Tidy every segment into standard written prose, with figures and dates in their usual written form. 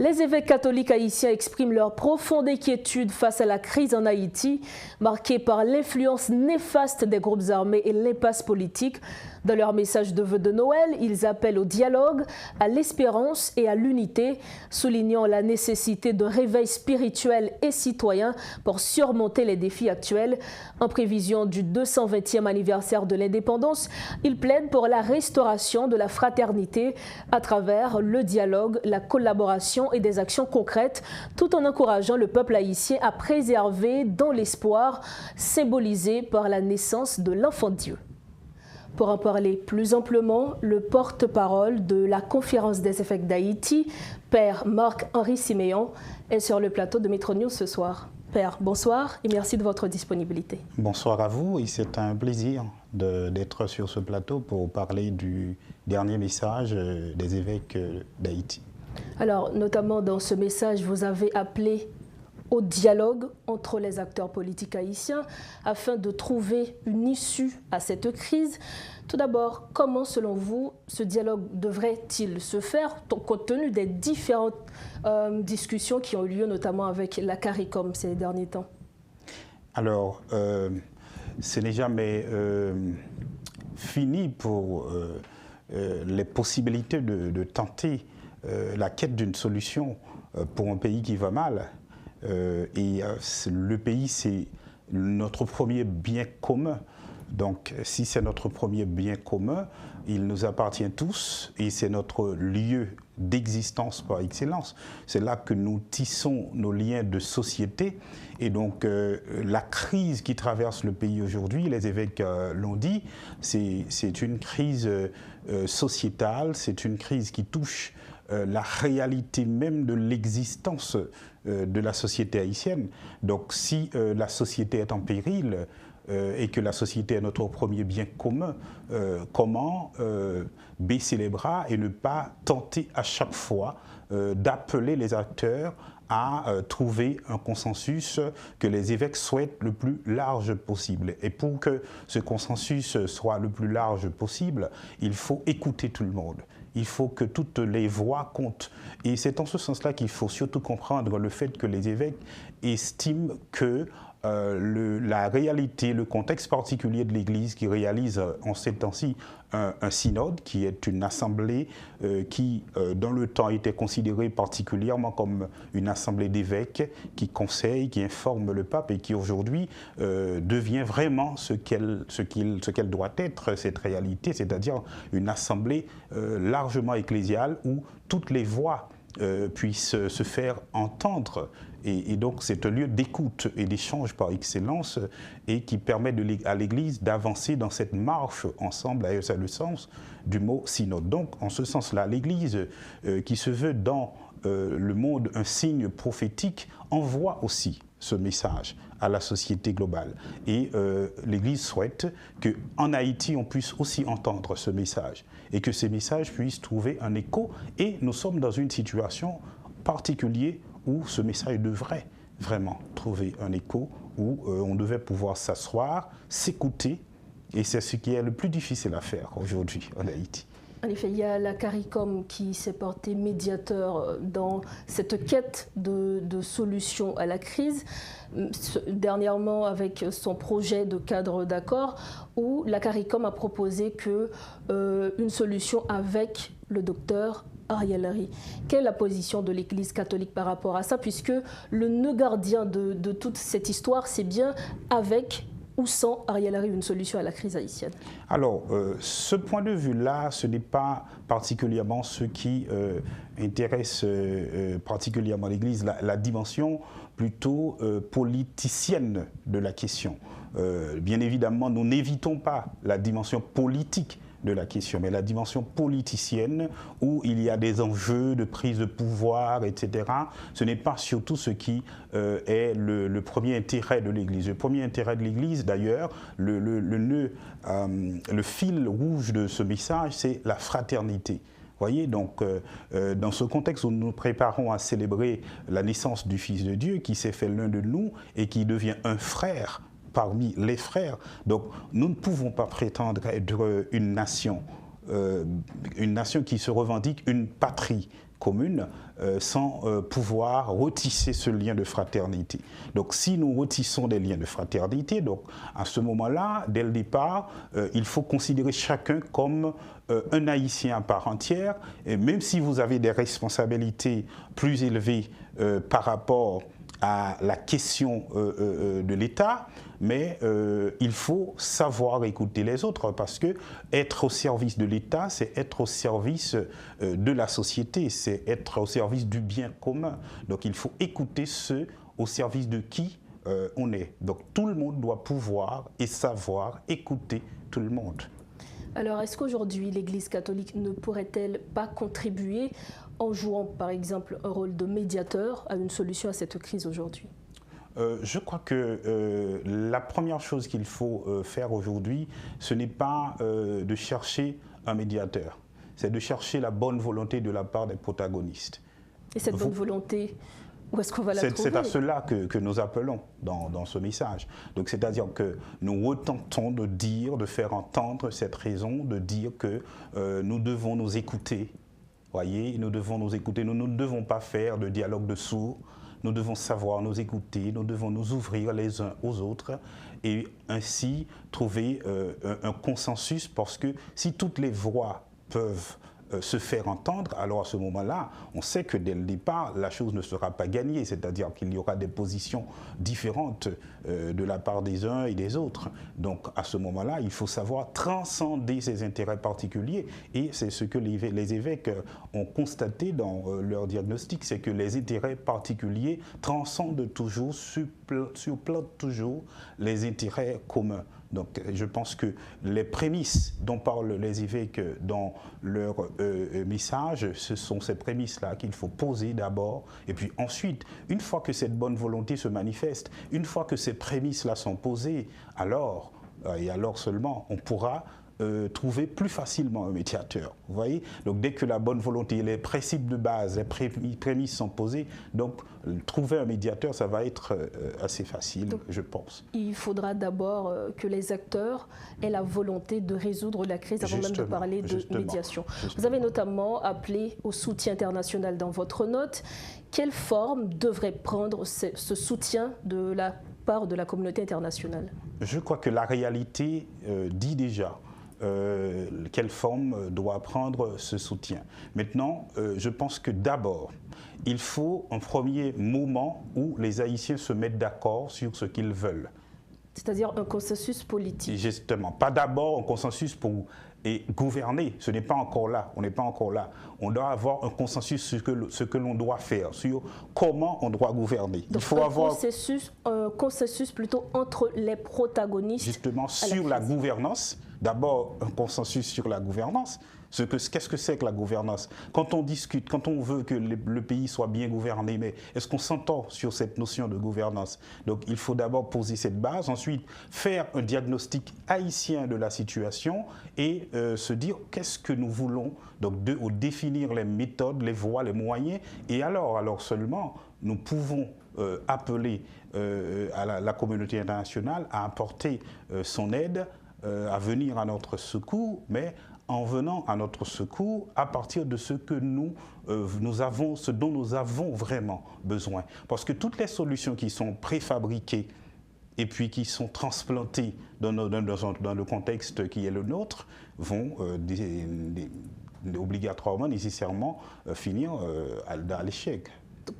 Les évêques catholiques haïtiens expriment leur profonde inquiétude face à la crise en Haïti, marquée par l'influence néfaste des groupes armés et l'impasse politique. Dans leur message de vœux de Noël, ils appellent au dialogue, à l'espérance et à l'unité, soulignant la nécessité de réveil spirituel et citoyen pour surmonter les défis actuels. En prévision du 220e anniversaire de l'indépendance, ils plaident pour la restauration de la fraternité à travers le dialogue, la collaboration et des actions concrètes, tout en encourageant le peuple haïtien à préserver dans l'espoir symbolisé par la naissance de l'enfant de Dieu. Pour en parler plus amplement, le porte-parole de la Conférence des évêques d'Haïti, Père Marc-Henri Siméon, est sur le plateau de Métro News ce soir. Père, bonsoir et merci de votre disponibilité. Bonsoir à vous et c'est un plaisir d'être sur ce plateau pour parler du dernier message des évêques d'Haïti. Alors, notamment dans ce message, vous avez appelé au dialogue entre les acteurs politiques haïtiens afin de trouver une issue à cette crise. Tout d'abord, comment, selon vous, ce dialogue devrait-il se faire compte tenu des différentes discussions qui ont eu lieu, notamment avec la CARICOM ces derniers temps? Alors, ce n'est jamais fini pour les possibilités de tenter la quête d'une solution pour un pays qui va mal. Le pays, c'est notre premier bien commun. Donc, si c'est notre premier bien commun, il nous appartient tous et c'est notre lieu d'existence par excellence. C'est là que nous tissons nos liens de société. Et donc, la crise qui traverse le pays aujourd'hui, les évêques l'ont dit, c'est une crise sociétale, c'est une crise qui touche la réalité même de l'existence de la société haïtienne. Donc si la société est en péril et que la société est notre premier bien commun, comment baisser les bras et ne pas tenter à chaque fois d'appeler les acteurs à trouver un consensus que les évêques souhaitent le plus large possible. Et pour que ce consensus soit le plus large possible, il faut écouter tout le monde. Il faut que toutes les voix comptent. Et c'est en ce sens-là qu'il faut surtout comprendre le fait que les évêques estiment que la réalité, le contexte particulier de l'Église qui réalise en ces temps-ci un synode, qui est une assemblée qui, dans le temps, était considérée particulièrement comme une assemblée d'évêques qui conseille, qui informe le pape et qui aujourd'hui devient vraiment ce qu'elle doit être, cette réalité, c'est-à-dire une assemblée largement ecclésiale où toutes les voix puissent se faire entendre. Et donc c'est un lieu d'écoute et d'échange par excellence et qui permet à l'Église d'avancer dans cette marche ensemble, d'ailleurs c'est le sens du mot synode. Donc en ce sens-là, l'Église qui se veut dans le monde un signe prophétique envoie aussi ce message à la société globale. Et l'Église souhaite qu'en Haïti, on puisse aussi entendre ce message et que ces messages puissent trouver un écho. Et nous sommes dans une situation particulière où ce message devrait vraiment trouver un écho, où on devait pouvoir s'asseoir, s'écouter, et c'est ce qui est le plus difficile à faire aujourd'hui en Haïti. En effet, il y a la CARICOM qui s'est portée médiateur dans cette quête de solution à la crise, dernièrement avec son projet de cadre d'accord, où la CARICOM a proposé une solution avec le docteur Ariel Henry. Quelle est la position de l'Église catholique par rapport à ça, puisque le nœud gardien de toute cette histoire, c'est bien avec ou sans Ariel Henry une solution à la crise haïtienne? Alors, ce point de vue-là, ce n'est pas particulièrement ce qui intéresse particulièrement l'Église, la dimension plutôt politicienne de la question. Bien évidemment, nous n'évitons pas la dimension politique de la question, mais la dimension politicienne où il y a des enjeux de prise de pouvoir, etc. Ce n'est pas surtout ce qui est le premier intérêt de l'Église. Le premier intérêt de l'Église, d'ailleurs, le fil rouge de ce message, c'est la fraternité. Voyez, donc, dans ce contexte où nous nous préparons à célébrer la naissance du Fils de Dieu qui s'est fait l'un de nous et qui devient un frère parmi les frères. Donc, nous ne pouvons pas prétendre être une nation qui se revendique une patrie commune sans pouvoir retisser ce lien de fraternité. Donc si nous retissons des liens de fraternité, donc à ce moment-là, dès le départ, il faut considérer chacun comme un Haïtien à part entière, et même si vous avez des responsabilités plus élevées par rapport à la question de l'État, mais il faut savoir écouter les autres, parce que être au service de l'État, c'est être au service de la société, c'est être au service du bien commun. Donc il faut écouter ceux au service de qui on est. Donc tout le monde doit pouvoir et savoir écouter tout le monde. Alors, est-ce qu'aujourd'hui, l'Église catholique ne pourrait-elle pas contribuer en jouant, par exemple, un rôle de médiateur à une solution à cette crise aujourd'hui? Je crois que la première chose qu'il faut faire aujourd'hui, ce n'est pas de chercher un médiateur, c'est de chercher la bonne volonté de la part des protagonistes. Et cette bonne volonté, où est-ce qu'on va la trouver? C'est à cela que nous appelons dans ce message. Donc c'est-à-dire que nous retentons de dire, de faire entendre cette raison, de dire que nous devons nous écouter. Voyez, nous devons nous écouter. Nous ne devons pas faire de dialogue de sourds. Nous devons savoir nous écouter. Nous devons nous ouvrir les uns aux autres et ainsi trouver un consensus, parce que si toutes les voix peuvent se faire entendre, alors à ce moment-là, on sait que dès le départ, la chose ne sera pas gagnée, c'est-à-dire qu'il y aura des positions différentes de la part des uns et des autres. Donc à ce moment-là, il faut savoir transcender ces intérêts particuliers, et c'est ce que les évêques ont constaté dans leur diagnostic, c'est que les intérêts particuliers transcendent toujours, supplantent toujours les intérêts communs. Donc je pense que les prémices dont parlent les évêques dans leur message, ce sont ces prémices-là qu'il faut poser d'abord. Et puis ensuite, une fois que cette bonne volonté se manifeste, une fois que ces prémices-là sont posées, alors, et alors seulement, on pourra trouver plus facilement un médiateur. Vous voyez? Donc dès que la bonne volonté, les principes de base, les prémices sont posées, donc trouver un médiateur, ça va être assez facile, donc, je pense. Il faudra d'abord que les acteurs aient la volonté de résoudre la crise avant même de parler de médiation. Vous avez notamment appelé au soutien international dans votre note. Quelle forme devrait prendre ce soutien de la part de la communauté internationale? Je crois que la réalité dit déjà quelle forme doit prendre ce soutien. Maintenant, je pense que d'abord, il faut un premier moment où les Haïtiens se mettent d'accord sur ce qu'ils veulent. C'est-à-dire un consensus politique. Justement, pas d'abord un consensus pour gouverner, ce n'est pas encore là, on n'est pas encore là. On doit avoir un consensus sur ce que l'on doit faire, sur comment on doit gouverner. Donc, il faut avoir un consensus plutôt entre les protagonistes. Justement, sur la gouvernance. D'abord, un consensus sur la gouvernance. Qu'est-ce que c'est que la gouvernance? Quand on discute, quand on veut que le pays soit bien gouverné, mais est-ce qu'on s'entend sur cette notion de gouvernance? Donc il faut d'abord poser cette base, ensuite faire un diagnostic haïtien de la situation et se dire qu'est-ce que nous voulons, donc définir les méthodes, les voies, les moyens, et alors seulement nous pouvons appeler à la communauté internationale à apporter son aide, à venir à notre secours, mais en venant à notre secours à partir de ce que ce dont nous avons vraiment besoin. Parce que toutes les solutions qui sont préfabriquées et puis qui sont transplantées dans le contexte qui est le nôtre vont obligatoirement, nécessairement finir à l'échec.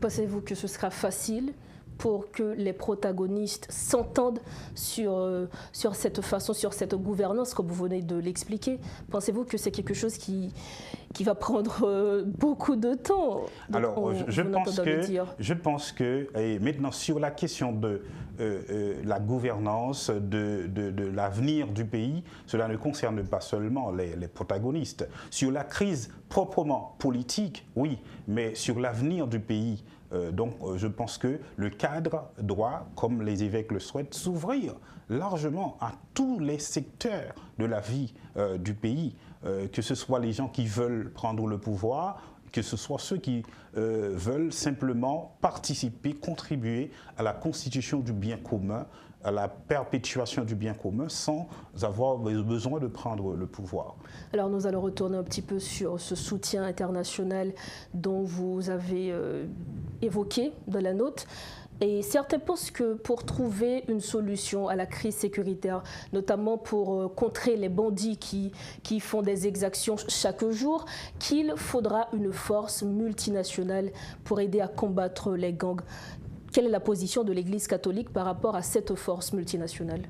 Pensez-vous que ce sera facile pour que les protagonistes s'entendent sur cette façon, sur cette gouvernance, comme vous venez de l'expliquer? Pensez-vous que c'est quelque chose qui va prendre beaucoup de temps? Alors, je pense que et maintenant, sur la question de la gouvernance, de l'avenir du pays, cela ne concerne pas seulement les protagonistes. Sur la crise proprement politique, oui, mais sur l'avenir du pays, donc je pense que le cadre doit, comme les évêques le souhaitent, s'ouvrir largement à tous les secteurs de la vie du pays, que ce soit les gens qui veulent prendre le pouvoir, que ce soit ceux qui veulent simplement participer, contribuer à la constitution du bien commun, à la perpétuation du bien commun sans avoir besoin de prendre le pouvoir. Alors nous allons retourner un petit peu sur ce soutien international dont vous avez évoqué dans la note. Et certains pensent que pour trouver une solution à la crise sécuritaire, notamment pour contrer les bandits qui font des exactions chaque jour, qu'il faudra une force multinationale pour aider à combattre les gangs. Quelle est la position de l'Église catholique par rapport à cette force multinationale ?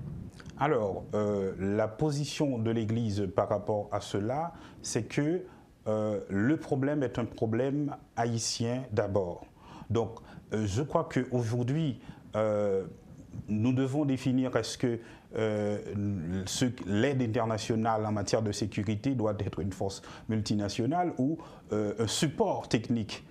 Alors, la position de l'Église par rapport à cela, c'est que le problème est un problème haïtien d'abord. Donc, je crois qu'aujourd'hui, nous devons définir est-ce que l'aide internationale en matière de sécurité doit être une force multinationale ou un support technique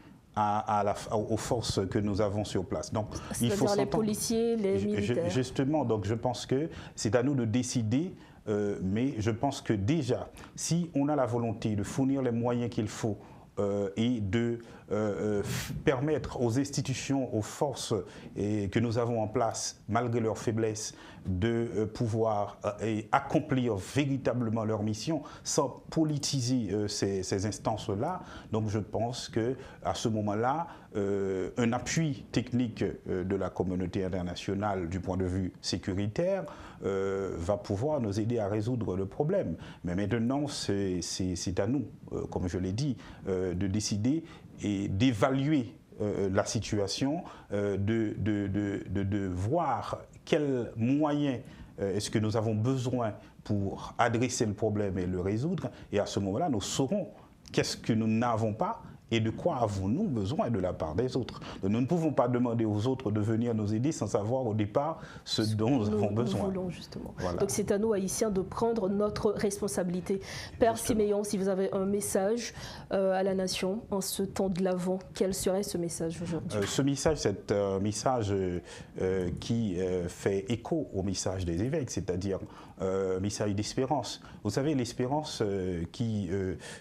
aux forces que nous avons sur place. Donc, il faut les policiers, les militaires. Justement, donc je pense que c'est à nous de décider, mais je pense que déjà, si on a la volonté de fournir les moyens qu'il faut et de permettre aux institutions, aux forces que nous avons en place, malgré leurs faiblesses, de pouvoir accomplir véritablement leur mission sans politiser ces instances-là. Donc je pense qu'à ce moment-là, un appui technique de la communauté internationale du point de vue sécuritaire va pouvoir nous aider à résoudre le problème. Mais maintenant, c'est à nous, comme je l'ai dit, de décider et d'évaluer la situation, de voir quels moyens est-ce que nous avons besoin pour adresser le problème et le résoudre. Et à ce moment-là, nous saurons qu'est-ce que nous n'avons pas et de quoi avons-nous besoin de la part des autres. Donc, nous ne pouvons pas demander aux autres de venir nous aider sans savoir au départ ce dont nous avons besoin. Nous voulons justement. Voilà. Donc c'est à nous, Haïtiens, de prendre notre responsabilité. Père Siméon, si vous avez un message à la nation en ce temps de l'Avent, quel serait ce message aujourd'hui ? Ce message, c'est un message qui fait écho au message des évêques, c'est-à-dire un message d'espérance. Vous savez, l'espérance qui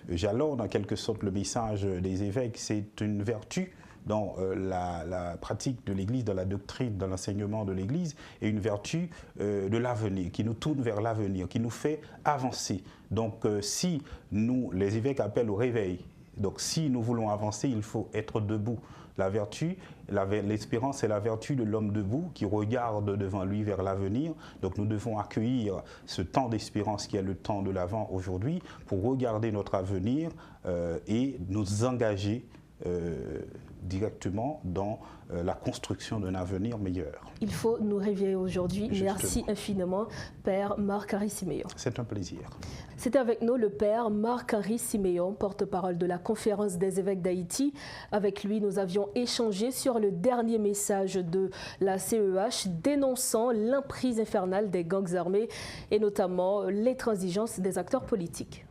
jalonne en quelque sorte le message des évêques, c'est une vertu dans la pratique de l'Église, dans la doctrine, dans l'enseignement de l'Église, et une vertu de l'avenir, qui nous tourne vers l'avenir, qui nous fait avancer. Donc si nous, les évêques appellent au réveil, donc si nous voulons avancer, il faut être debout. La vertu, l'espérance, c'est la vertu de l'homme debout qui regarde devant lui vers l'avenir. Donc nous devons accueillir ce temps d'espérance qui est le temps de l'Avent aujourd'hui pour regarder notre avenir et nous engager directement dans la construction d'un avenir meilleur. Il faut nous réveiller aujourd'hui. Merci infiniment, Père Marc-Henri Siméon. C'est un plaisir. C'était avec nous le Père Marc-Henri Siméon, porte-parole de la Conférence des évêques d'Haïti. Avec lui, nous avions échangé sur le dernier message de la CEH dénonçant l'emprise infernale des gangs armés et notamment l'intransigeance des acteurs politiques.